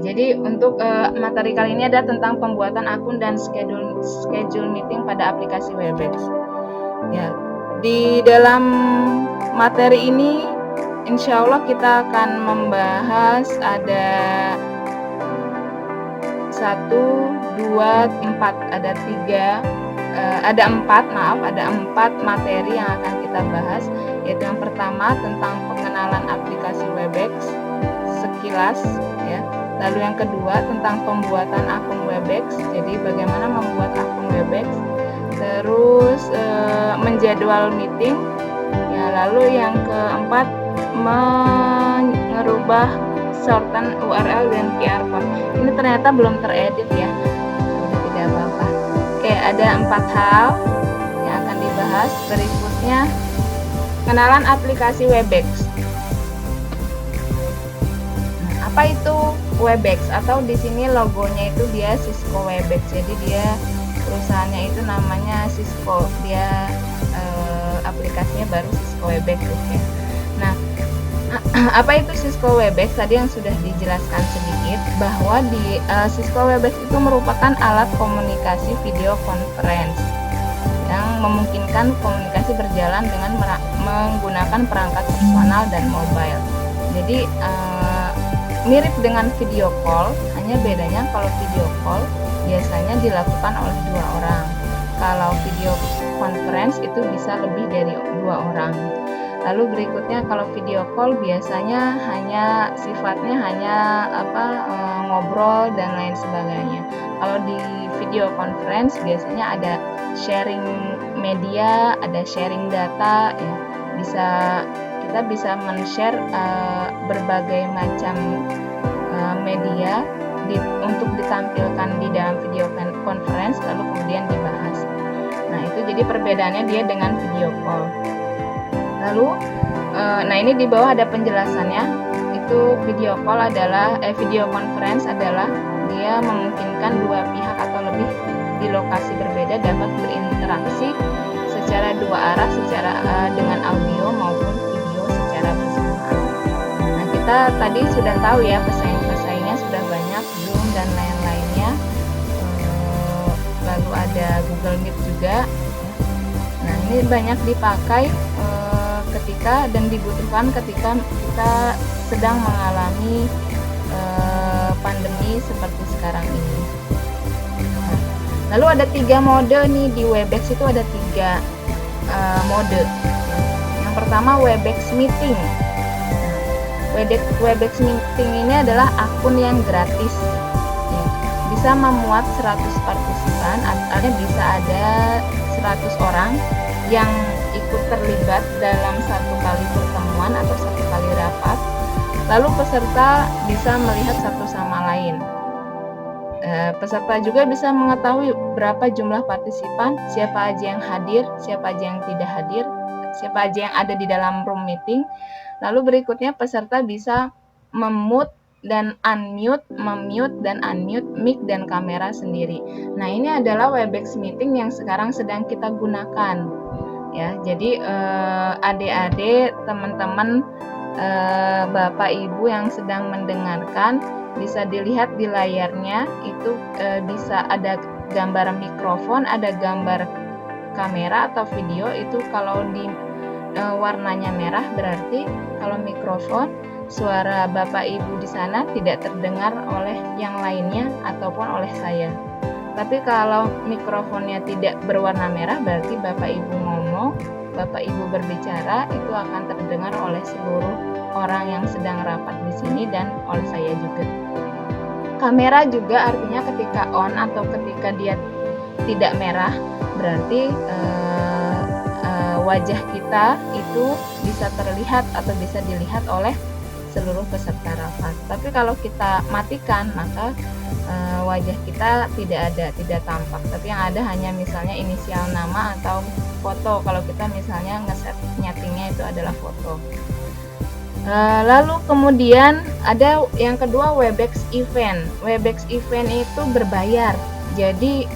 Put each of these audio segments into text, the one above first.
jadi untuk materi kali ini ada tentang pembuatan akun dan schedule meeting pada aplikasi Webex. Ya, di dalam materi ini insya Allah kita akan membahas ada 1, 2, 4, ada 4 materi yang akan kita bahas, yaitu yang pertama tentang pengenalan aplikasi Webex sekilas, ya. Lalu yang kedua tentang pembuatan akun Webex, jadi bagaimana membuat akun Webex, terus menjadwal meeting, ya. Lalu yang keempat merubah shorten URL dan QR code. Ini ternyata belum teredit ya, tidak apa-apa. Oke, ada 4 hal yang akan dibahas. Berikutnya kenalan aplikasi Webex. Apa itu Webex? Atau di sini logonya itu dia Cisco Webex. Jadi dia perusahaannya itu namanya Cisco. Dia aplikasinya baru Cisco Webex ya. Nah, apa itu Cisco Webex? Tadi yang sudah dijelaskan sedikit bahwa di Cisco Webex itu merupakan alat komunikasi video conference yang memungkinkan komunikasi berjalan dengan menggunakan perangkat personal dan mobile. Jadi mirip dengan video call, hanya bedanya kalau video call biasanya dilakukan oleh 2 orang. Kalau video conference itu bisa lebih dari 2 orang. Lalu berikutnya kalau video call biasanya sifatnya hanya ngobrol dan lain sebagainya. Kalau di video conference biasanya ada sharing media, ada sharing data, ya. Kita bisa men-share berbagai macam media untuk ditampilkan di dalam video conference lalu kemudian dibahas. Nah, itu jadi perbedaannya dia dengan video call. Lalu ini di bawah ada penjelasannya. Itu video conference adalah dia memungkinkan 2 pihak atau lebih di lokasi berbeda dapat berinteraksi secara 2 arah dengan audio maupun video secara bersamaan. Nah, kita tadi sudah tahu ya pesaingnya sudah banyak, Zoom dan lain-lainnya. Lalu ada Google Meet juga. Nah, ini banyak dipakai ketika dan dibutuhkan ketika kita sedang mengalami pandemi seperti sekarang ini. Lalu ada 3 mode nih di Webex, itu ada 3 mode. Yang pertama Webex Meeting. Webex Meeting ini adalah akun yang gratis, ya. Bisa memuat 100 partisipan, artinya bisa ada 100 orang yang ikut terlibat dalam 1 kali pertemuan atau 1 kali rapat. Lalu peserta bisa melihat satu sama lain. Peserta juga bisa mengetahui berapa jumlah partisipan, siapa aja yang hadir, siapa aja yang tidak hadir, siapa aja yang ada di dalam room meeting. Lalu berikutnya peserta bisa memute dan unmute mic dan kamera sendiri. Nah, ini adalah Webex Meeting yang sekarang sedang kita gunakan. Ya, jadi adik-adik, teman-teman, Bapak Ibu yang sedang mendengarkan bisa dilihat di layarnya itu bisa ada gambar mikrofon, ada gambar kamera atau video. Itu kalau di warnanya merah berarti kalau mikrofon, suara Bapak Ibu di sana tidak terdengar oleh yang lainnya ataupun oleh saya. Tapi kalau mikrofonnya tidak berwarna merah berarti Bapak Ibu ngomong, Bapak Ibu berbicara, itu akan terdengar oleh seluruh orang yang sedang rapat di sini dan oleh saya juga. Kamera juga artinya ketika on atau ketika dia tidak merah berarti wajah kita itu bisa terlihat atau bisa dilihat oleh seluruh peserta rapat. Tapi kalau kita matikan maka wajah kita tidak tampak. Tapi yang ada hanya misalnya inisial nama atau foto. Kalau kita misalnya nyetingnya itu adalah foto. Lalu kemudian ada yang kedua Webex Event. Webex Event itu berbayar. Jadi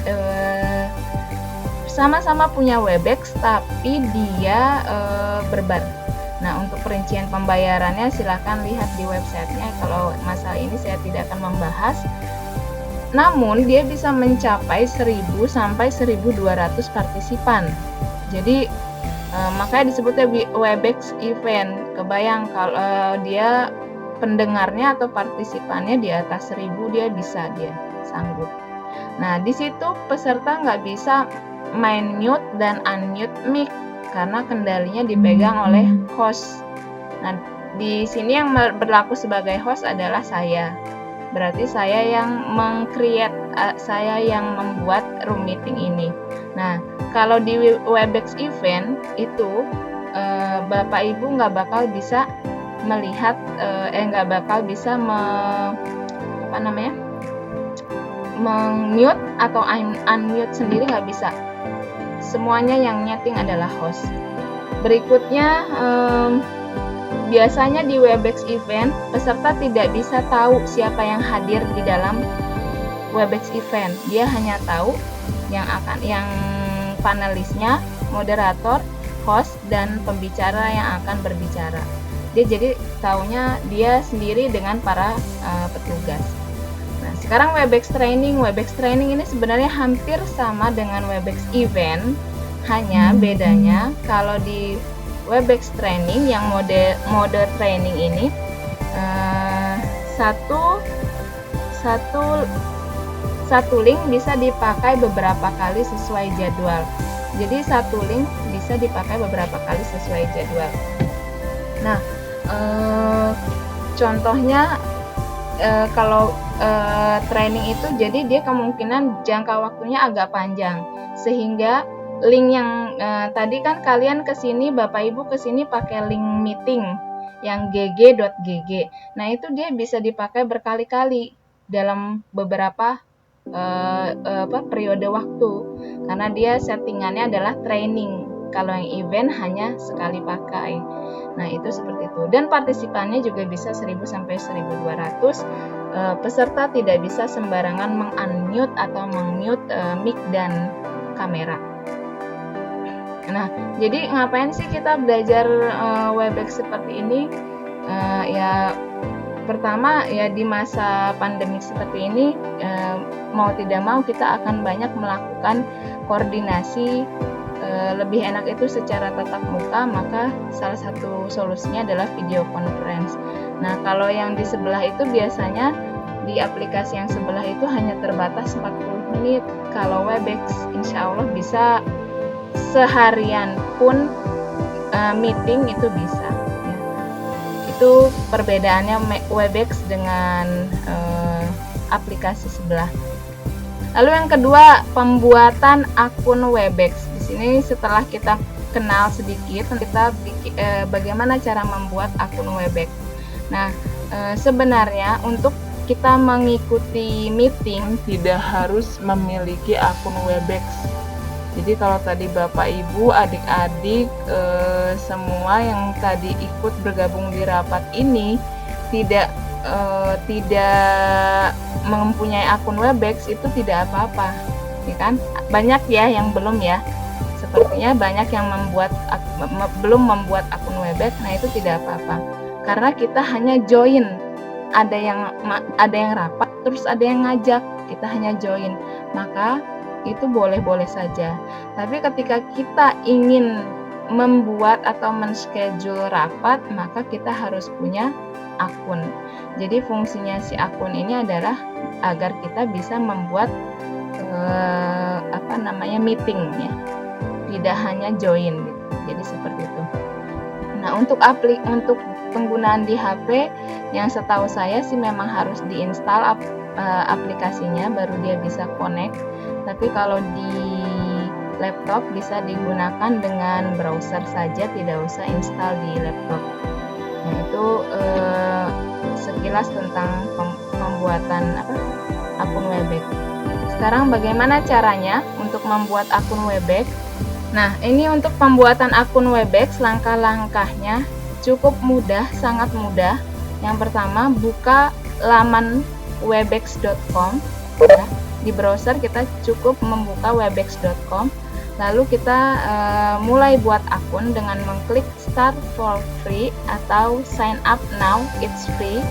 sama-sama punya Webex tapi dia berbayar. Nah, untuk rincian pembayarannya silahkan lihat di websitenya. Kalau masalah ini saya tidak akan membahas. Namun dia bisa mencapai 1000 sampai 1200 partisipan. Jadi makanya disebutnya Webex event. Kebayang kalau dia pendengarnya atau partisipannya di atas 1000, dia sanggup. Nah, di situ peserta nggak bisa main mute dan unmute mic karena kendalinya dipegang oleh host. Nah, di sini yang berlaku sebagai host adalah saya. Berarti saya yang saya yang membuat room meeting ini. Nah, kalau di Webex event itu Bapak Ibu nggak bakal bisa melihat, nggak bakal bisa meng-mute atau unmute sendiri, nggak bisa. Semuanya yang nyeting adalah host. Berikutnya, biasanya di Webex event peserta tidak bisa tahu siapa yang hadir di dalam Webex event. Dia hanya tahu yang panelisnya, moderator, host, dan pembicara yang akan berbicara. Dia jadi taunya dia sendiri dengan para petugas. Nah, sekarang Webex Training. Webex Training ini sebenarnya hampir sama dengan Webex Event, hanya bedanya kalau di Webex Training yang mode training ini satu link bisa dipakai beberapa kali sesuai jadwal. Jadi satu link bisa dipakai beberapa kali sesuai jadwal. Nah, contohnya kalau training itu, jadi dia kemungkinan jangka waktunya agak panjang, sehingga link yang tadi kan kalian kesini, Bapak Ibu kesini pakai link meeting yang gg.gg. Nah, itu dia bisa dipakai berkali-kali dalam beberapa periode waktu, karena dia settingannya adalah training. Kalau yang event hanya sekali pakai. Nah, itu seperti itu. Dan partisipannya juga bisa 1000 sampai 1200. Peserta tidak bisa sembarangan meng-unmute atau meng-mute mic dan kamera. Nah, jadi ngapain sih kita belajar Webex seperti ini? Ya, pertama ya di masa pandemi seperti ini, mau tidak mau kita akan banyak melakukan koordinasi. Lebih enak itu secara tatap muka, maka salah satu solusinya adalah video conference. Nah, kalau yang di sebelah itu biasanya di aplikasi yang sebelah itu hanya terbatas 40 menit. Kalau Webex insya Allah bisa seharian pun meeting itu bisa ya. Itu perbedaannya Webex dengan aplikasi sebelah. Lalu yang kedua, pembuatan akun Webex. Di sini setelah kita kenal sedikit, kita bagaimana cara membuat akun Webex. Nah, sebenarnya untuk kita mengikuti meeting tidak harus memiliki akun Webex. Jadi kalau tadi Bapak Ibu, adik-adik semua yang tadi ikut bergabung di rapat ini tidak mempunyai akun Webex, itu tidak apa-apa, ya kan? Banyak ya yang belum ya. Sepertinya banyak yang belum membuat akun Webex. Nah, itu tidak apa-apa. Karena kita hanya join. Ada yang rapat, terus ada yang ngajak. Kita hanya join. Maka itu boleh-boleh saja. Tapi ketika kita ingin membuat atau men-schedule rapat, maka kita harus punya akun. Jadi fungsinya si akun ini adalah agar kita bisa membuat meeting ya. Tidak hanya join gitu. Jadi seperti itu. Nah, untuk penggunaan di HP, yang setahu saya sih memang harus diinstal aplikasinya baru dia bisa connect. Tapi kalau di laptop bisa digunakan dengan browser saja, tidak usah install di laptop. Nah, itu sekilas tentang pembuatan akun Webex. Sekarang bagaimana caranya untuk membuat akun Webex? Nah, ini untuk pembuatan akun Webex, langkah-langkahnya cukup mudah, sangat mudah. Yang pertama, buka laman webex.com. Di browser kita cukup membuka webex.com, Lalu kita mulai buat akun dengan mengklik Start for Free atau Sign Up Now It's Free.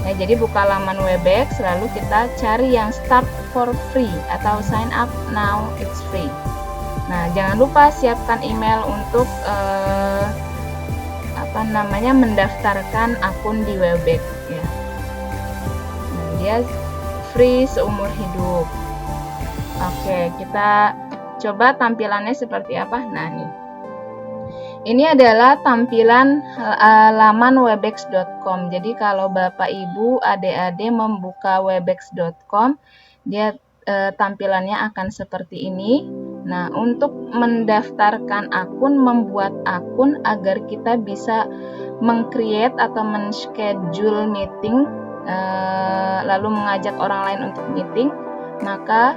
Nah, jadi buka laman Webex, lalu kita cari yang Start for Free atau Sign Up Now It's Free. Nah, jangan lupa siapkan email untuk mendaftarkan akun di Webex ya. Nah, dia free seumur hidup. Oke, kita coba tampilannya seperti apa. Nah, ini adalah tampilan laman webex.com. Jadi kalau Bapak Ibu, adik-adik membuka webex.com, dia tampilannya akan seperti ini. Nah, untuk mendaftarkan akun, membuat akun agar kita bisa meng-create atau men-schedule meeting, lalu mengajak orang lain untuk meeting, maka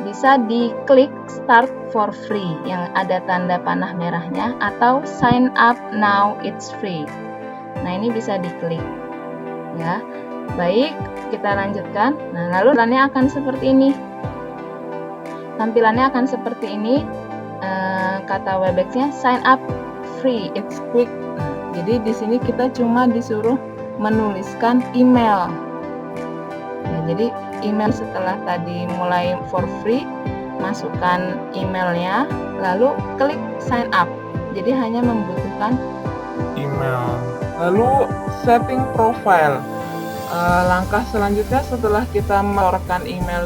bisa diklik Start for Free yang ada tanda panah merahnya atau Sign Up Now It's Free. Nah, ini bisa diklik ya. Baik, kita lanjutkan. Nah, lalu tampilannya akan seperti ini. Tampilannya akan seperti ini. Kata Webex-nya Sign Up Free, it's quick. Jadi di sini kita cuma disuruh menuliskan email. Ya, jadi email setelah tadi mulai for free, masukkan emailnya, lalu klik sign up. Jadi hanya membutuhkan email. Lalu setting profile. Langkah selanjutnya setelah kita mengeluarkan email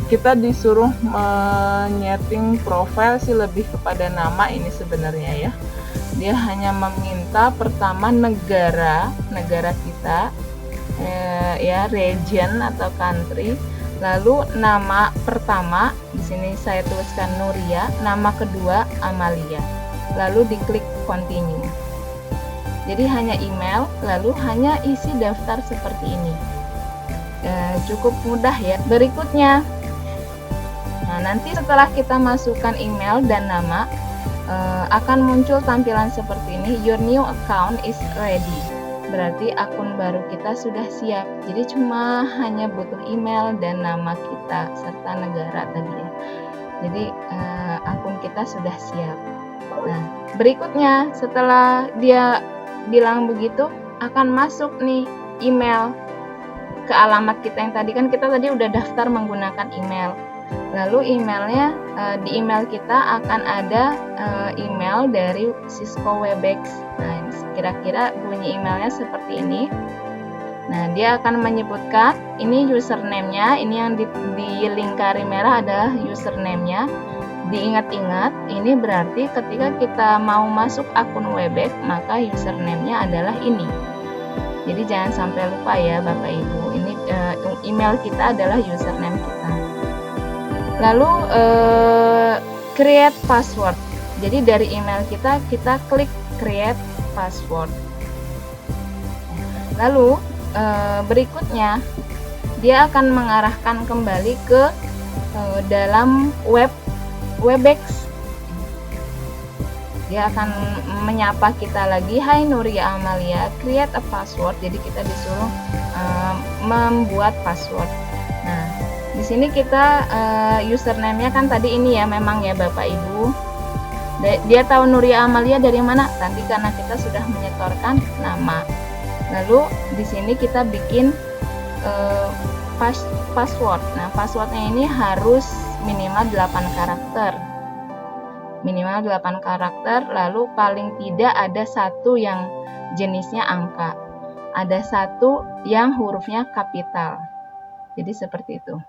kita disuruh menyeting profile sih lebih kepada nama ini sebenarnya ya. Dia hanya meminta pertama negara kita. Ya, region atau country, lalu nama pertama di sini saya tuliskan Nuria, nama kedua Amalia, lalu diklik continue. Jadi hanya email, lalu hanya isi daftar seperti ini. Cukup mudah ya. Berikutnya, nah nanti setelah kita masukkan email dan nama, akan muncul tampilan seperti ini, your new account is ready. Berarti akun baru kita sudah siap. Jadi cuma hanya butuh email dan nama kita serta negara tadi ya. Jadi akun kita sudah siap. Nah, berikutnya setelah dia bilang begitu, akan masuk nih email ke alamat kita yang tadi, kan kita tadi udah daftar menggunakan email. Lalu emailnya, di email kita akan ada email dari Cisco Webex. Nah, kira-kira bunyi emailnya seperti ini. Nah, dia akan menyebutkan ini username-nya, ini yang dilingkari merah adalah username-nya. Diingat-ingat, ini berarti ketika kita mau masuk akun Webex, maka username-nya adalah ini. Jadi jangan sampai lupa ya Bapak Ibu, ini email kita adalah username kita. Lalu create password. Jadi dari email kita klik create password. Lalu berikutnya dia akan mengarahkan kembali ke dalam Webex. Dia akan menyapa kita lagi, hai Nuria Amalia, create a password. Jadi kita disuruh membuat password. Nah, di sini kita username-nya kan tadi ini ya, memang ya Bapak Ibu. Dia tahu Nuria Amalia dari mana? Tadi karena kita sudah menyetorkan nama. Lalu di sini kita bikin password. Nah, passwordnya ini harus minimal 8 karakter. Minimal 8 karakter, lalu paling tidak ada satu yang jenisnya angka. Ada satu yang hurufnya kapital. Jadi seperti itu.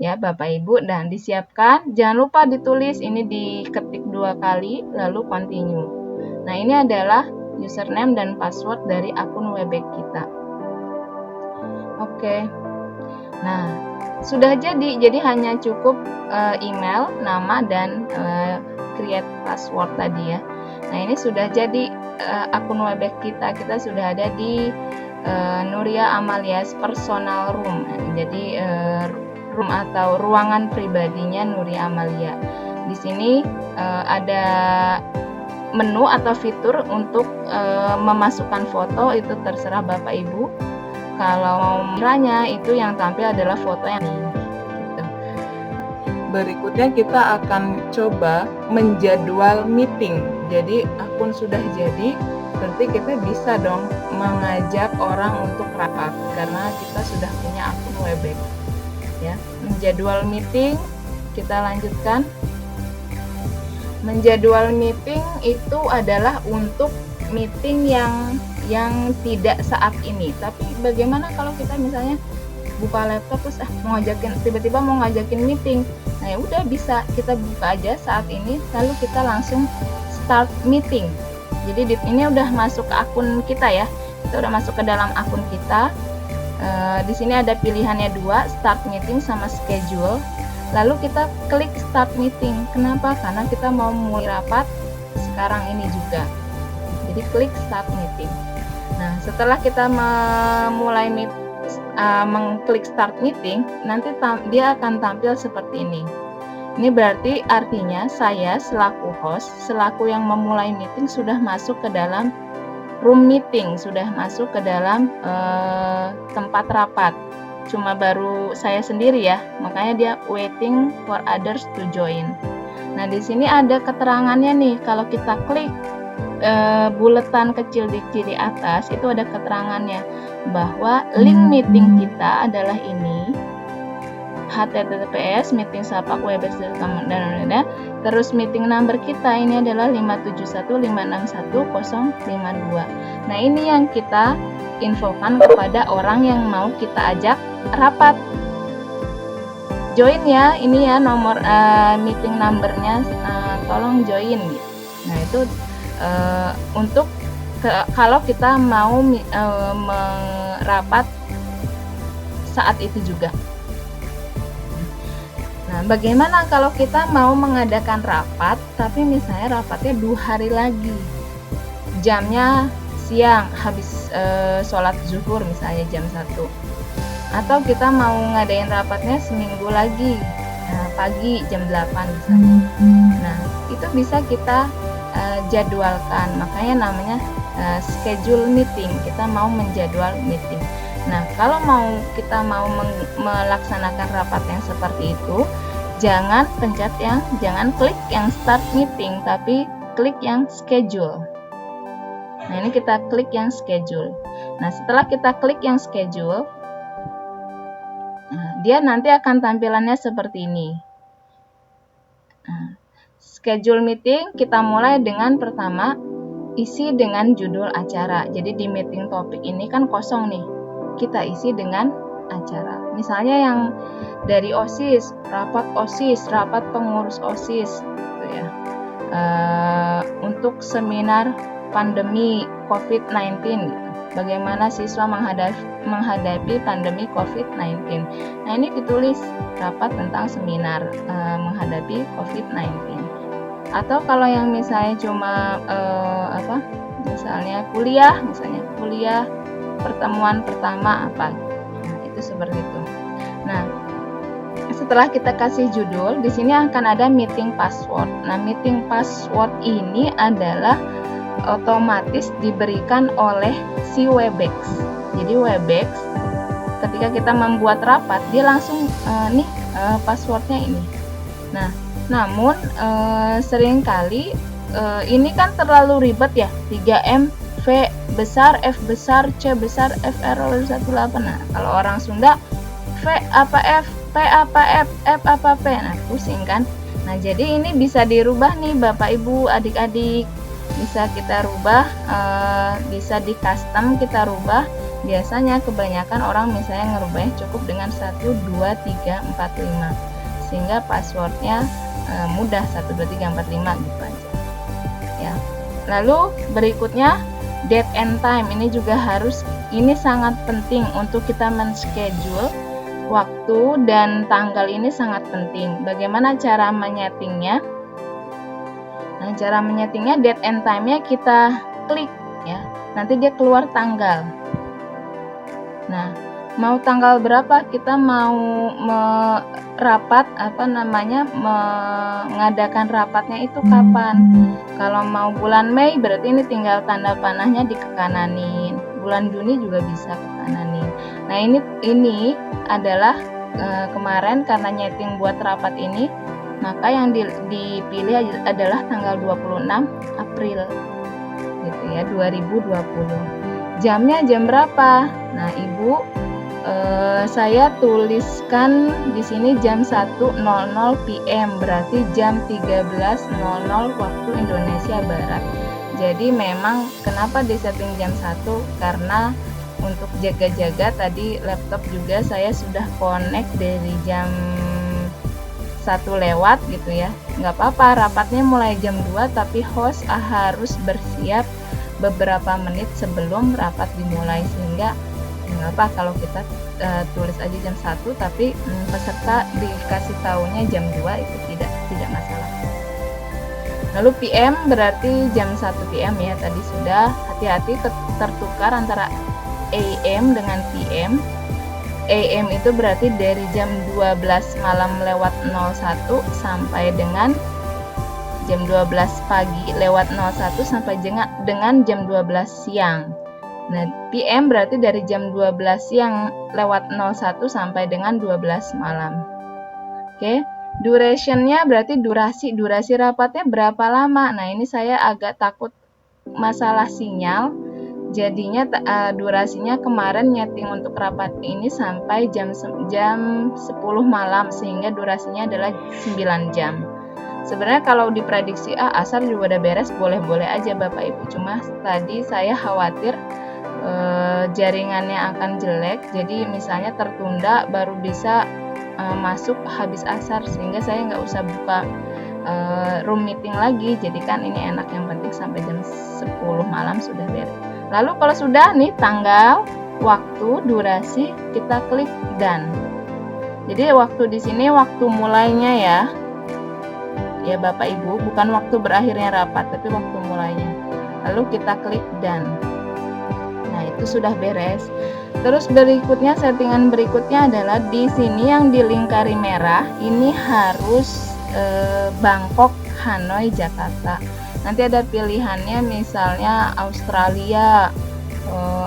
Ya Bapak Ibu, dan disiapkan, jangan lupa ditulis, ini diketik 2 kali lalu continue. Nah, ini adalah username dan password dari akun Webex kita. Oke. Nah, sudah jadi hanya cukup email, nama dan create password tadi ya. Nah, ini sudah jadi akun Webex kita sudah ada di Nuria Amalia's personal room. Jadi room atau ruangan pribadinya Nuria Amalia. Di sini ada menu atau fitur untuk memasukkan foto, itu terserah Bapak Ibu. Kalau mau miranya itu yang tampil adalah foto yang ini. Gitu. berikutnya kita akan coba menjadwal meeting. Jadi akun sudah jadi, berarti kita bisa dong mengajak orang untuk rapat karena kita sudah punya akun Webex. Ya, menjadwal meeting, kita lanjutkan. Menjadwal meeting itu adalah untuk meeting yang tidak saat ini. Tapi bagaimana kalau kita misalnya buka laptop terus tiba-tiba mau ngajakin meeting. Nah, ya udah bisa kita buka aja saat ini lalu kita langsung start meeting. Jadi ini udah masuk ke akun kita ya. Kita udah masuk ke dalam akun kita. Di sini ada pilihannya dua, start meeting sama schedule. Lalu kita klik start meeting. Kenapa? Karena kita mau mulai rapat sekarang ini juga. Jadi klik start meeting. Nah, setelah kita memulai mengklik start meeting, nanti dia akan tampil seperti ini. Ini berarti artinya saya selaku host, selaku yang memulai meeting sudah masuk ke dalam room meeting, sudah masuk ke dalam tempat rapat. Cuma baru saya sendiri ya, makanya dia waiting for others to join. Nah, di sini ada keterangannya nih. Kalau kita klik buletan kecil di kiri atas, itu ada keterangannya bahwa link meeting kita adalah ini, https meeting@webex.com, terus meeting number kita ini adalah 571561052. Nah, ini yang kita infokan kepada orang yang mau kita ajak rapat. Join ya, ini ya nomor meeting numbernya, tolong join gitu. Nah, itu untuk kalau kita mau merapat saat itu juga. Nah, bagaimana kalau kita mau mengadakan rapat tapi misalnya rapatnya 2 hari lagi, jamnya siang habis sholat zuhur misalnya jam 1, atau kita mau ngadain rapatnya seminggu lagi, pagi jam 8 misalnya. Nah, itu bisa kita jadwalkan, makanya namanya schedule meeting. Kita mau menjadwal meeting. Nah, kalau kita mau melaksanakan rapat yang seperti itu, jangan klik yang start meeting, tapi klik yang schedule. Nah, ini kita klik yang schedule. Nah, setelah kita klik yang schedule, dia nanti akan tampilannya seperti ini. Schedule meeting, kita mulai dengan pertama isi dengan judul acara. Jadi di meeting topik ini kan kosong nih, kita isi dengan acara. Misalnya yang dari OSIS, rapat pengurus OSIS gitu ya. Untuk seminar pandemi COVID-19 gitu. Bagaimana siswa menghadapi pandemi COVID-19. Nah, ini ditulis rapat tentang seminar menghadapi COVID-19. Atau kalau yang misalnya cuma misalnya kuliah pertemuan pertama apa, nah, itu seperti itu. Nah, setelah kita kasih judul, di sini akan ada meeting password. Nah, meeting password ini adalah otomatis diberikan oleh si Webex. Jadi Webex ketika kita membuat rapat, dia langsung passwordnya ini. Nah, namun seringkali ini kan terlalu ribet ya, 3M, V besar, F besar, C besar, F error 18. Nah, kalau orang Sunda V apa F, P apa F, F apa P. Nah, pusing kan. Nah, jadi ini bisa dirubah nih Bapak Ibu, adik-adik. Bisa kita rubah, bisa di custom kita rubah. Biasanya kebanyakan orang misalnya ngerubahnya cukup dengan 1, 2, 3, 4, 5. Sehingga passwordnya mudah, 1, 2, 3, 4, 5 gitu aja ya. Lalu berikutnya date and time, ini juga ini sangat penting untuk kita men-schedule waktu dan tanggal. Ini sangat penting. Bagaimana cara menyetingnya? Nah, cara menyetingnya date and time-nya kita klik ya. Nanti dia keluar tanggal. Nah, mau tanggal berapa kita mau mengadakan rapatnya itu kapan? Kalau mau bulan Mei berarti ini tinggal tanda panahnya dikekananin. Bulan Juni juga bisa kekananin. Nah, ini adalah kemarin karena nyeting buat rapat ini, maka yang dipilih adalah tanggal 26 April gitu ya, 2020. Jamnya jam berapa? Nah, Ibu, saya tuliskan di sini jam 1.00 PM, berarti jam 13.00 waktu Indonesia Barat. Jadi memang kenapa disetting jam 1? Karena untuk jaga-jaga tadi laptop juga saya sudah connect dari jam 1 lewat gitu ya. Nggak apa-apa, rapatnya mulai jam 2, tapi host harus bersiap beberapa menit sebelum rapat dimulai, sehingga nggak apa kalau kita tulis aja jam 1 tapi peserta dikasih tahunya jam 2, itu tidak masalah. Lalu PM berarti jam 1 PM ya, tadi sudah. Hati-hati tertukar antara AM dengan PM. AM itu berarti dari jam 12 malam lewat 01 sampai dengan jam 12 pagi lewat 01 sampai dengan jam 12 siang. Nah, PM berarti dari jam 12 siang lewat 01 sampai dengan 12 malam. Oke, durationnya berarti durasi rapatnya berapa lama. Nah, ini saya agak takut masalah sinyal. Jadinya durasinya kemarin nyeting untuk rapat ini sampai jam 10 malam, sehingga durasinya adalah 9 jam. Sebenarnya kalau diprediksi asar juga udah beres, boleh-boleh aja Bapak Ibu. Cuma tadi saya khawatir jaringannya akan jelek, jadi misalnya tertunda baru bisa masuk habis asar, sehingga saya nggak usah buka room meeting lagi. Jadi kan ini enak, yang penting sampai jam 10 malam sudah beres. Lalu kalau sudah nih tanggal, waktu, durasi, kita klik done. Jadi waktu di sini waktu mulainya ya Bapak Ibu, bukan waktu berakhirnya rapat, tapi waktu mulainya. Lalu kita klik done. Nah, itu sudah beres. Terus berikutnya, settingan berikutnya adalah di sini yang dilingkari merah, ini harus Bangkok, Hanoi, Jakarta. Nanti ada pilihannya, misalnya Australia,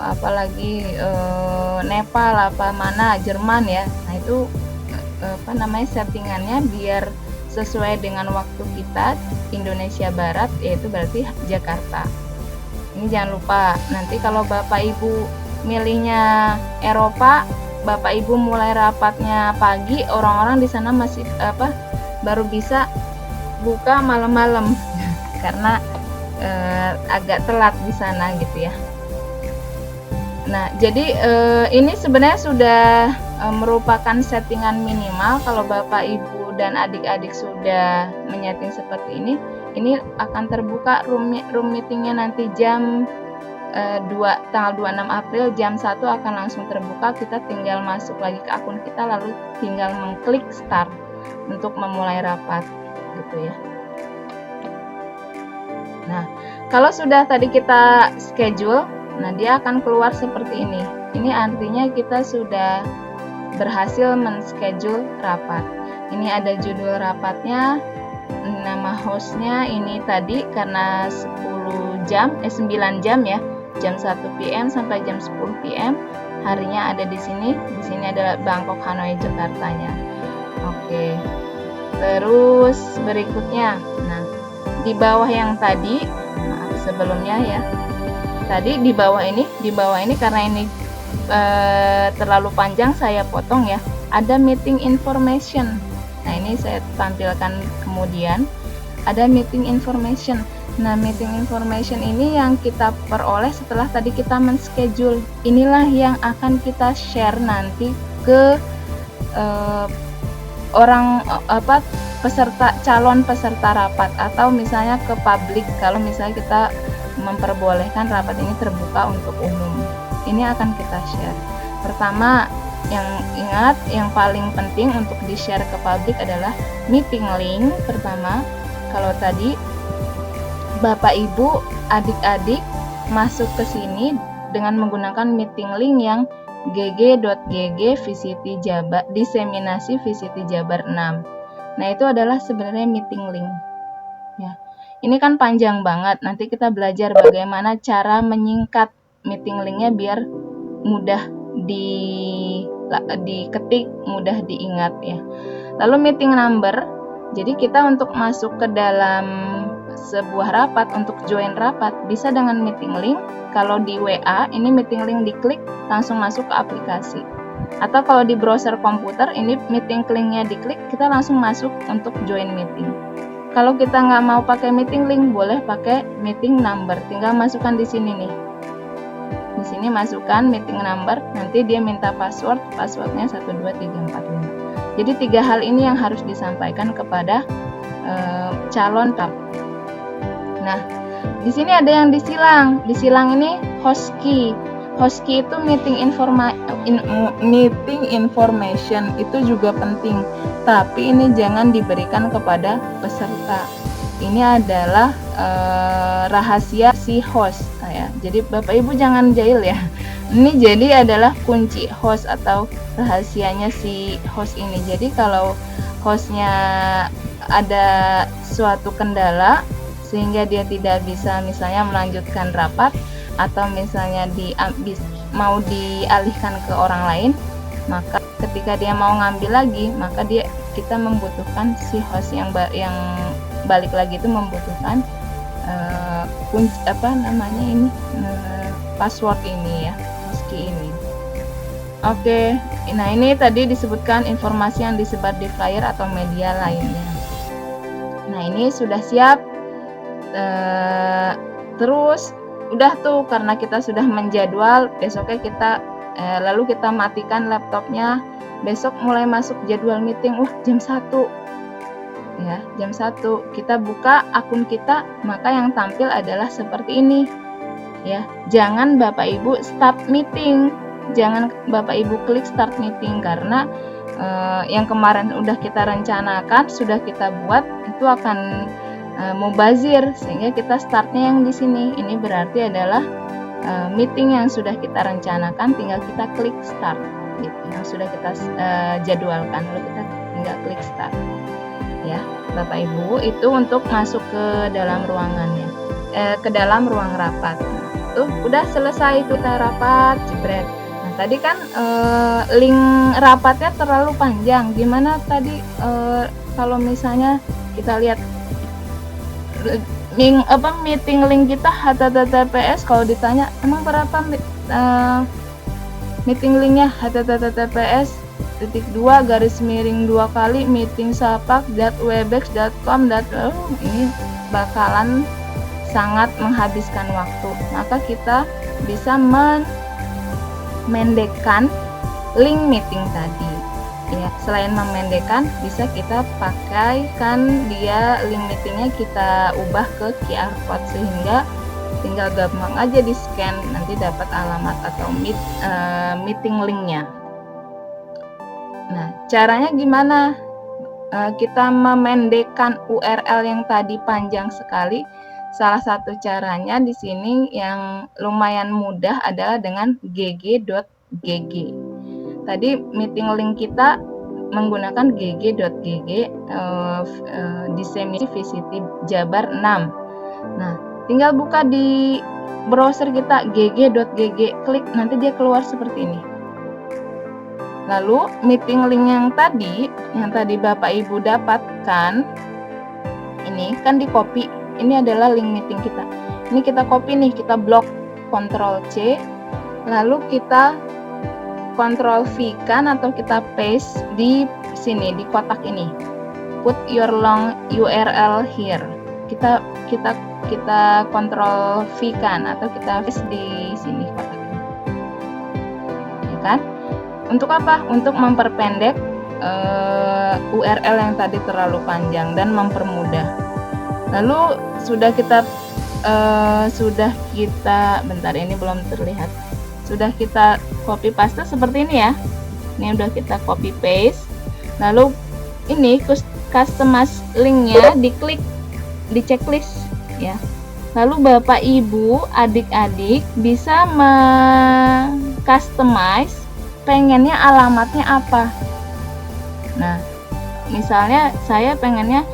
apalagi Nepal, apa mana, Jerman ya. Nah, itu settingannya biar sesuai dengan waktu kita Indonesia Barat, yaitu berarti Jakarta. Ini jangan lupa, nanti kalau Bapak Ibu milihnya Eropa, Bapak Ibu mulai rapatnya pagi, orang-orang di sana masih baru bisa buka malam-malam karena agak telat di sana gitu ya. Nah, jadi ini sebenarnya sudah merupakan settingan minimal. Kalau Bapak Ibu dan adik-adik sudah menyeting seperti ini akan terbuka room meetingnya nanti jam tanggal 26 April jam 1 akan langsung terbuka. Kita tinggal masuk lagi ke akun kita, lalu tinggal mengklik start untuk memulai rapat gitu ya. Nah, kalau sudah tadi kita schedule, nah dia akan keluar seperti ini. Ini artinya kita sudah berhasil men-schedule rapat. Ini ada judul rapatnya, nama hostnya ini tadi karena 9 jam ya, jam 1 PM sampai jam 10 PM. Harinya ada di sini. Di sini ada Bangkok, Hanoi, Jakartanya. Oke. Terus berikutnya, nah di bawah yang tadi, maaf sebelumnya ya. Tadi di bawah ini karena ini terlalu panjang saya potong ya. Ada meeting information. Nah, ini saya tampilkan kemudian. Ada meeting information. Nah, meeting information ini yang kita peroleh setelah tadi kita men-schedule. Inilah yang akan kita share nanti ke calon peserta rapat, atau misalnya ke publik kalau misalnya kita memperbolehkan rapat ini terbuka untuk umum. Ini akan kita share. Pertama, yang paling penting untuk di-share ke publik adalah meeting link. Pertama, kalau tadi Bapak Ibu, adik-adik masuk ke sini dengan menggunakan meeting link yang gg.gg VCT Jabar, diseminasi VCT Jabar 6. Nah, itu adalah sebenarnya meeting link. Ya. Ini kan panjang banget. Nanti kita belajar bagaimana cara menyingkat meeting linknya biar mudah diketik, mudah diingat ya. Lalu meeting number, jadi kita untuk masuk ke dalam sebuah rapat, untuk join rapat bisa dengan meeting link. Kalau di WA ini meeting link diklik langsung masuk ke aplikasi, atau kalau di browser komputer ini meeting linknya diklik kita langsung masuk untuk join meeting. Kalau kita nggak mau pakai meeting link, boleh pakai meeting number, tinggal masukkan di sini nih. Di sini masukkan meeting number, nanti dia minta passwordnya 12345. Jadi 3 hal ini yang harus disampaikan kepada calon tab. Nah, di sini ada yang disilang. Disilang ini host key. Host key itu meeting information itu juga penting, tapi ini jangan diberikan kepada peserta. Ini adalah rahasia si host ya. Jadi Bapak Ibu jangan jahil ya. Ini jadi adalah kunci host atau rahasianya si host ini. Jadi kalau hostnya ada suatu kendala sehingga dia tidak bisa misalnya melanjutkan rapat, atau misalnya mau dialihkan ke orang lain, maka ketika dia mau ngambil lagi, maka kita membutuhkan si host yang balik lagi itu membutuhkan kunci password ini ya, host key ini. Oke, nah ini tadi disebutkan informasi yang disebar di flyer atau media lainnya. Nah ini sudah siap. Terus udah tuh, karena kita sudah menjadwal, besoknya kita lalu kita matikan laptopnya, besok mulai masuk jadwal meeting. Jam 1 ya, jam 1 kita buka akun kita, maka yang tampil adalah seperti ini ya. Jangan Bapak Ibu start meeting, jangan Bapak Ibu klik start meeting, karena yang kemarin udah kita rencanakan, sudah kita buat, itu akan mubazir, sehingga kita startnya yang di sini. Ini berarti adalah meeting yang sudah kita rencanakan, tinggal kita klik start gitu, yang sudah kita jadwalkan, lalu kita tinggal klik start ya Bapak Ibu. Itu untuk masuk ke dalam ruangannya, ke dalam ruang rapat. Tuh udah selesai kita rapat, jebret. Nah tadi kan link rapatnya terlalu panjang. Gimana tadi kalau misalnya kita lihat meeting link kita https, kalau ditanya emang berapa meeting linknya, https /2 kali meetingsapak.webex.com. Ini bakalan sangat menghabiskan waktu, maka kita bisa memendekkan link meeting tadi ya. Selain memendekkan, bisa kita pakaikan dia link meetingnya, kita ubah ke QR code, sehingga tinggal gampang aja di scan, nanti dapat alamat atau meeting linknya. Nah, caranya gimana? Kita memendekkan URL yang tadi panjang sekali. Salah satu caranya di sini yang lumayan mudah adalah dengan gg.gg. Tadi meeting link kita menggunakan gg.gg, Disseminasi VCT Jabar 6. Nah, tinggal buka di browser kita gg.gg, klik, nanti dia keluar seperti ini. Lalu meeting link yang tadi Bapak Ibu dapatkan, ini kan di copy. Ini adalah link meeting kita. Ini kita copy nih, kita blok, Ctrl C, lalu kita Ctrl V kan, atau kita paste di sini di kotak ini. Put your long URL here. Kita Ctrl V kan, atau kita paste di sini kotak ini. Ya kan? Untuk apa? Untuk memperpendek URL yang tadi terlalu panjang dan mempermudah. Lalu sudah kita bentar, ini belum terlihat. Sudah kita copy paste seperti ini ya. Ini udah kita copy paste. Lalu ini customize linknya diklik di checklist ya. Lalu Bapak Ibu, adik-adik bisa customize pengennya alamatnya apa. Nah, misalnya saya pengennya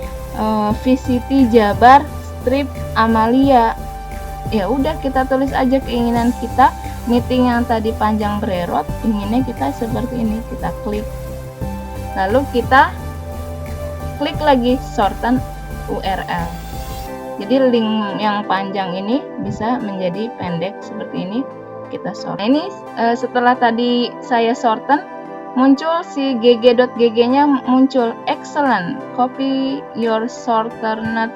VCT Jabar strip Amalia. Ya udah, kita tulis aja keinginan kita meeting yang tadi panjang bererot, inginnya kita seperti ini, kita klik, lalu kita klik lagi shorten URL. Jadi link yang panjang ini bisa menjadi pendek seperti ini, kita shorten. Nah, ini setelah tadi saya shorten, muncul si gg.gg-nya muncul, excellent, copy your shortened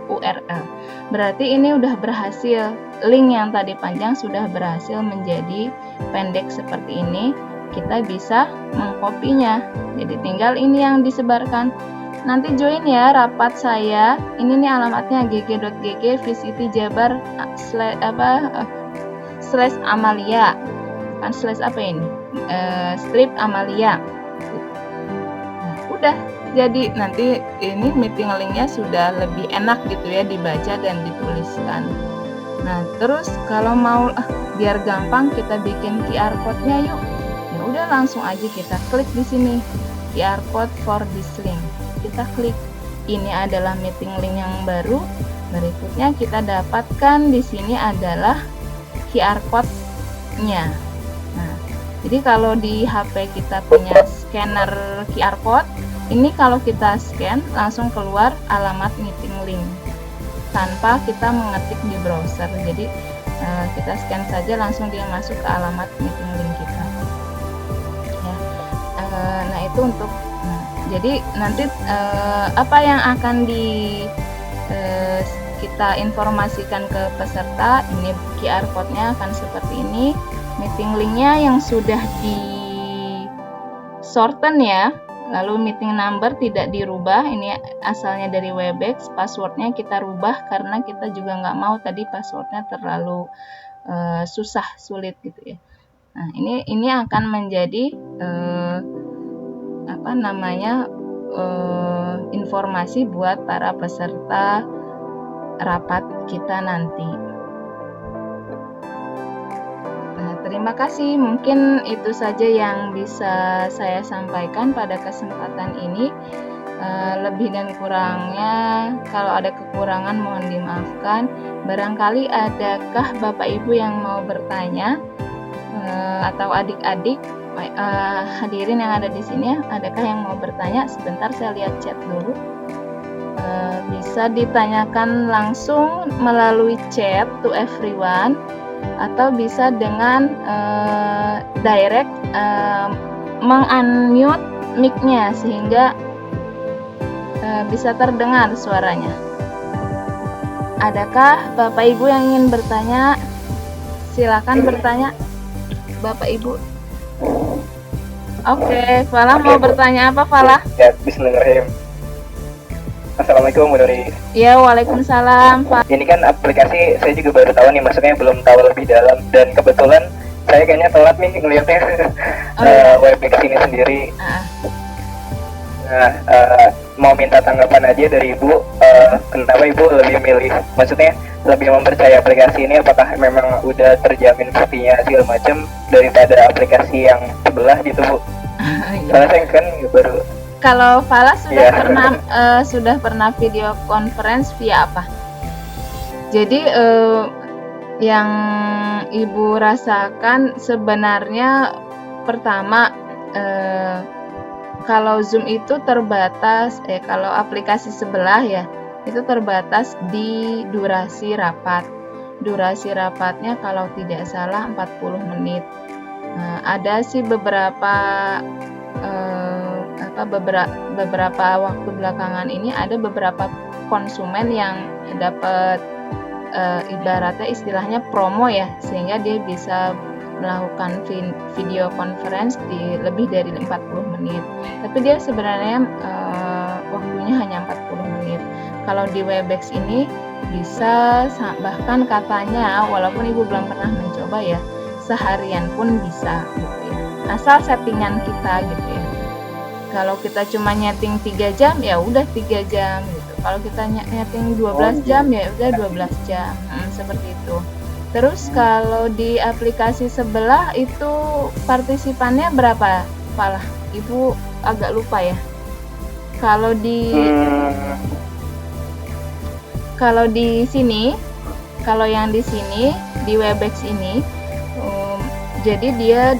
URL. Berarti ini udah berhasil, link yang tadi panjang sudah berhasil menjadi pendek seperti ini. Kita bisa mengkopinya, jadi tinggal ini yang disebarkan. Nanti join ya rapat saya, ini nih alamatnya gg.gg VCT Jabar /Amalia, kan slash apa ini, strip Amalia. Nah, udah jadi nanti ini meeting linknya sudah lebih enak gitu ya dibaca dan dituliskan. Nah terus kalau mau biar gampang kita bikin QR code-nya yuk, ya udah langsung aja kita klik di sini QR code for this link, kita klik. Ini adalah meeting link yang baru. Berikutnya kita dapatkan di sini adalah QR code-nya. Nah, jadi kalau di HP kita punya scanner QR code, ini kalau kita scan langsung keluar alamat meeting link tanpa kita mengetik di browser. Jadi kita scan saja langsung dia masuk ke alamat meeting link kita. Ya. Nah itu untuk. Jadi nanti apa yang akan kita informasikan ke peserta, ini QR code-nya akan seperti ini, meeting link-nya yang sudah di shorten ya, lalu meeting number tidak dirubah, ini asalnya dari Webex, passwordnya kita rubah karena kita juga nggak mau tadi passwordnya terlalu sulit gitu ya. Nah ini akan menjadi informasi buat para peserta rapat kita nanti. Nah, terima kasih. Mungkin itu saja yang bisa saya sampaikan pada kesempatan ini. Lebih dan kurangnya, kalau ada kekurangan mohon dimaafkan. Barangkali adakah Bapak Ibu yang mau bertanya atau adik-adik hadirin yang ada di sini, adakah yang mau bertanya? Sebentar saya lihat chat dulu. Bisa ditanyakan langsung melalui chat to everyone atau bisa dengan direct meng-unmute mic-nya sehingga bisa terdengar suaranya. Adakah Bapak Ibu yang ingin bertanya? Silakan bertanya Bapak Ibu. Oke, Falah mau bertanya apa, Falah? Ya, bismillahirrahmanirrahim. Assalamualaikum Bu Nuri. Ya, waalaikumsalam. Ini kan aplikasi saya juga baru tahu nih, maksudnya belum tahu lebih dalam, dan kebetulan saya kayaknya telat nih ngeliatnya Webex ini sendiri. Nah, mau minta tanggapan aja dari Ibu, kenapa Ibu lebih milih, maksudnya lebih mempercayai aplikasi ini, apakah memang udah terjamin sepertinya segala macam daripada aplikasi yang sebelah gitu Bu? Soalnya saya kan baru. Kalau Fala sudah pernah video conference via apa? Jadi yang Ibu rasakan sebenarnya pertama kalau Zoom itu terbatas, kalau aplikasi sebelah ya itu terbatas di durasi rapat. Durasi rapatnya kalau tidak salah 40 menit. Ada sih beberapa waktu belakangan ini ada beberapa konsumen yang dapat ibaratnya istilahnya promo ya, sehingga dia bisa melakukan video conference di lebih dari 40 menit. Tapi dia sebenarnya waktunya hanya 40 menit. Kalau di Webex ini bisa bahkan katanya, walaupun Ibu belum pernah mencoba ya, seharian pun bisa gitu ya. Asal settingan kita gitu ya. Kalau kita cuma nyeting 3 jam ya udah 3 jam gitu. Kalau kita nyeting 12 jam ya udah 12 jam. Seperti itu. Terus kalau di aplikasi sebelah itu partisipannya berapa, Falah? Ibu agak lupa ya. Kalau di sini kalau yang di sini di Webex ini, jadi dia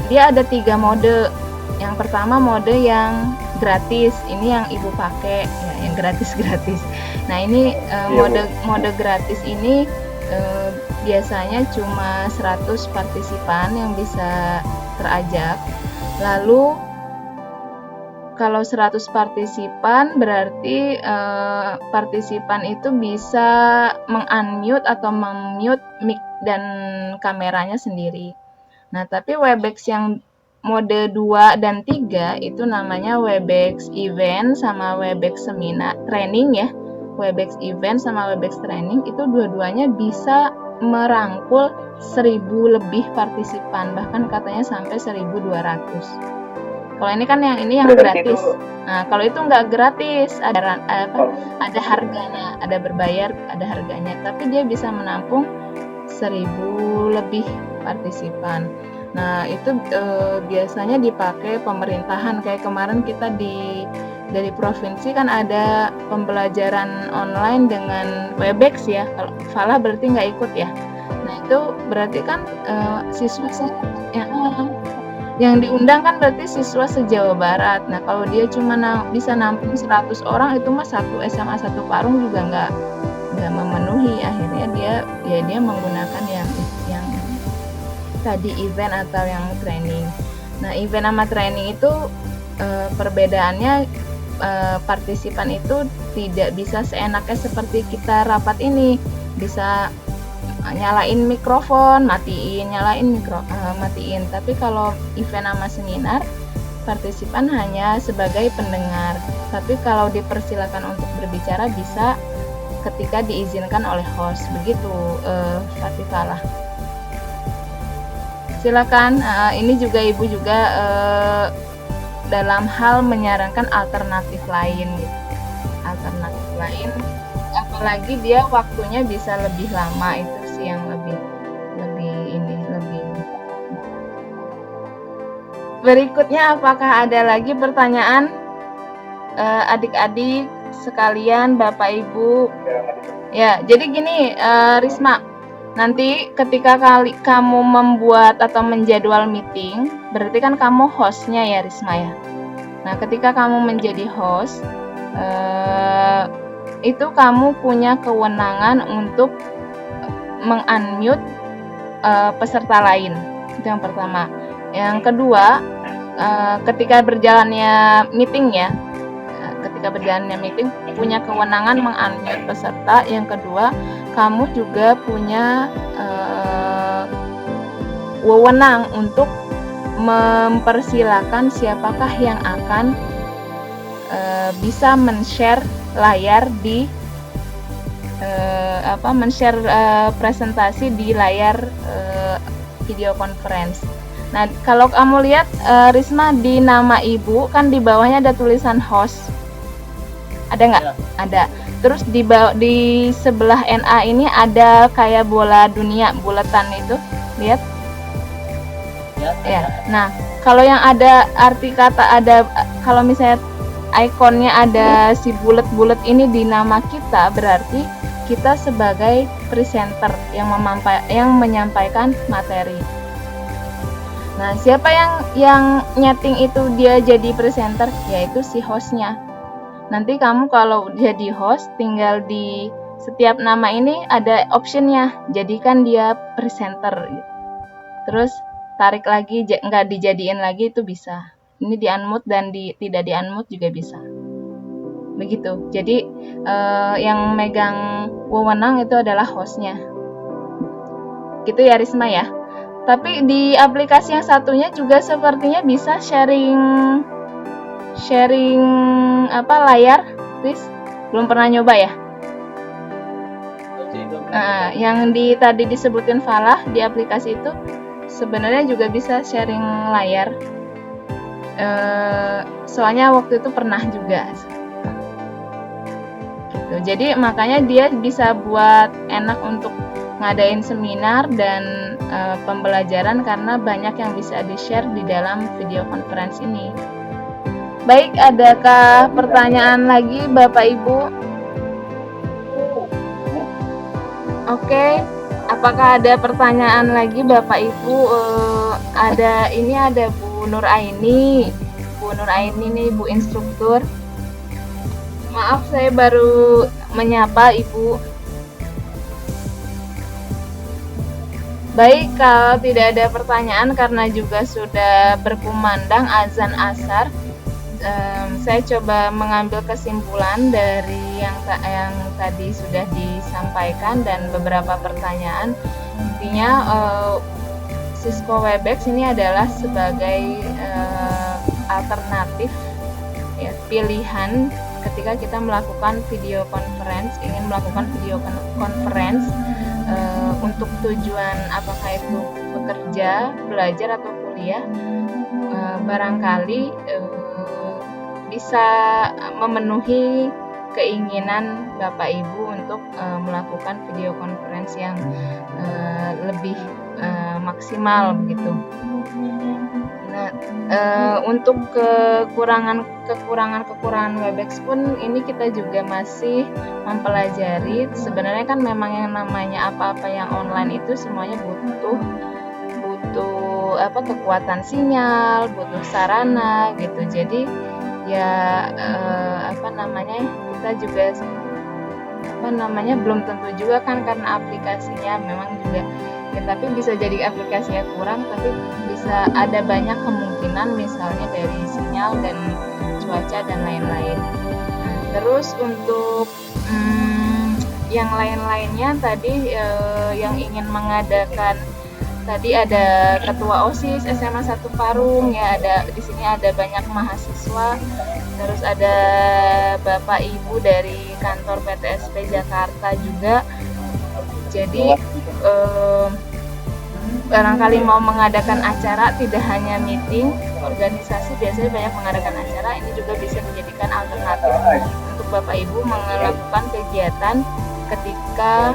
dia ada 3 mode. Yang pertama mode yang gratis, ini yang ibu pakai ya, yang gratis. Nah ini mode gratis ini biasanya cuma 100 partisipan yang bisa terajak. Lalu kalau 100 partisipan berarti partisipan itu bisa meng-unmute atau meng-mute mic dan kameranya sendiri. Nah, tapi Webex yang mode 2 dan 3 itu namanya Webex event sama Webex seminar training ya. Webex event sama Webex training itu dua-duanya bisa merangkul 1000 lebih partisipan, bahkan katanya sampai 1200. Kalau ini kan yang gratis. Nah, kalau itu nggak gratis, ada harganya, ada berbayar, ada harganya, tapi dia bisa menampung 1000 lebih partisipan. Nah, itu biasanya dipakai pemerintahan. Kayak kemarin kita dari provinsi kan ada pembelajaran online dengan Webex ya. Kalau Falah berarti nggak ikut ya. Nah, itu berarti kan siswa yang diundang kan berarti siswa se-Jawa Barat. Nah, kalau dia cuma bisa nampung 100 orang, itu mah satu SMA 1 Parung juga nggak memenuhi. Akhirnya dia menggunakan yang tadi event atau yang training. Nah, event sama training itu perbedaannya partisipan itu tidak bisa seenaknya seperti kita rapat ini, bisa nyalain mikrofon, matiin, matiin. Tapi kalau event sama seminar, partisipan hanya sebagai pendengar. Tapi kalau dipersilakan untuk berbicara bisa ketika diizinkan oleh host. Begitu, Fatifah. Silakan. Ini juga ibu juga dalam hal menyarankan alternatif lain gitu. Alternatif lain, apalagi dia waktunya bisa lebih lama, itu sih yang lebih Berikutnya, apakah ada lagi pertanyaan adik-adik sekalian, Bapak Ibu? Ya, jadi gini, Risma, nanti ketika kamu membuat atau menjadwal meeting, berarti kan kamu hostnya ya, Risma ya. Nah, ketika kamu menjadi host, itu kamu punya kewenangan untuk meng-unmute peserta lain. Itu yang pertama. Yang kedua, ketika berjalannya meeting punya kewenangan meng-unmute peserta. Yang kedua, kamu juga punya wewenang untuk mempersilakan siapakah yang akan bisa men-share layar di men-share presentasi di layar video conference. Nah, kalau kamu lihat Risma, di nama ibu kan di bawahnya ada tulisan host. Ada nggak? Ya. Ada. Terus di sebelah NA ini ada kayak bola dunia, buletan itu. Lihat? Ya. Nah, kalau yang ada arti kata kalau misalnya ikonnya ada si bulet-bulet ini di nama kita, berarti kita sebagai presenter yang menyampaikan materi. Nah, siapa yang nyeting itu dia jadi presenter? Yaitu si hostnya. Nanti kamu kalau jadi host, tinggal di setiap nama ini ada optionnya, jadikan dia presenter. Terus tarik lagi, nggak dijadiin lagi, itu bisa. Ini di-unmute dan tidak di-unmute juga bisa. Begitu. Jadi yang megang wewenang itu adalah hostnya. Gitu ya, Risma ya. Tapi di aplikasi yang satunya juga sepertinya bisa sharing layar, Riz? Belum pernah nyoba ya? Yang tadi disebutin Falah di aplikasi itu sebenarnya juga bisa sharing layar. Soalnya waktu itu pernah juga. Gitu. Jadi makanya dia bisa buat enak untuk ngadain seminar dan pembelajaran karena banyak yang bisa di-share di dalam video conference ini. Baik, adakah pertanyaan lagi Bapak Ibu? Oke, apakah ada pertanyaan lagi Bapak Ibu? Ada Bu Nur Aini. Bu Nur Aini nih Bu instruktur. Maaf saya baru menyapa Ibu. Baik, kalau tidak ada pertanyaan karena juga sudah berkumandang azan asar, saya coba mengambil kesimpulan dari yang tadi sudah disampaikan dan beberapa pertanyaan. Intinya Cisco Webex ini adalah sebagai alternatif ya, pilihan ketika kita melakukan video conference, ingin melakukan video conference untuk tujuan apakah itu bekerja, belajar atau kuliah, barangkali bisa memenuhi keinginan Bapak Ibu untuk melakukan video conference yang lebih maksimal begitu. Nah, untuk kekurangan Webex pun ini kita juga masih mempelajari. Sebenarnya kan memang yang namanya apa-apa yang online itu semuanya butuh kekuatan sinyal, butuh sarana gitu. Jadi ya kita juga belum tentu juga kan karena aplikasinya memang juga ya, tapi bisa jadi aplikasinya kurang, tapi bisa ada banyak kemungkinan misalnya dari sinyal dan cuaca dan lain-lain. Terus untuk yang lain-lainnya tadi yang ingin mengadakan, tadi ada ketua OSIS SMA 1 Parung ya, di sini ada banyak mahasiswa, terus ada Bapak Ibu dari kantor PTSP Jakarta juga. Jadi barangkali mau mengadakan acara, tidak hanya meeting, organisasi biasanya banyak mengadakan acara, ini juga bisa dijadikan alternatif untuk Bapak Ibu melakukan kegiatan ketika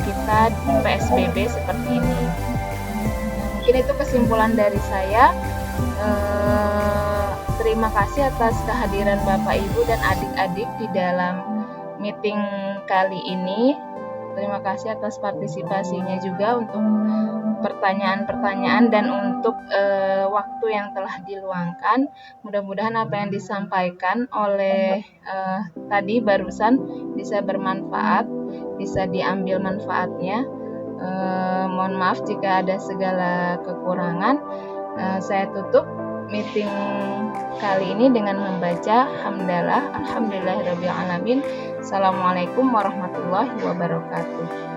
kita PSBB seperti ini. Mungkin itu kesimpulan dari saya. Terima kasih atas kehadiran Bapak Ibu dan adik-adik di dalam meeting kali ini. Terima kasih atas partisipasinya juga untuk pertanyaan-pertanyaan dan untuk waktu yang telah diluangkan. Mudah-mudahan apa yang disampaikan oleh tadi barusan bisa bermanfaat, bisa diambil manfaatnya. Mohon maaf jika ada segala kekurangan. Saya tutup meeting kali ini dengan membaca hamdalah, alhamdulillahirabbil alamin. Assalamualaikum warahmatullahi wabarakatuh.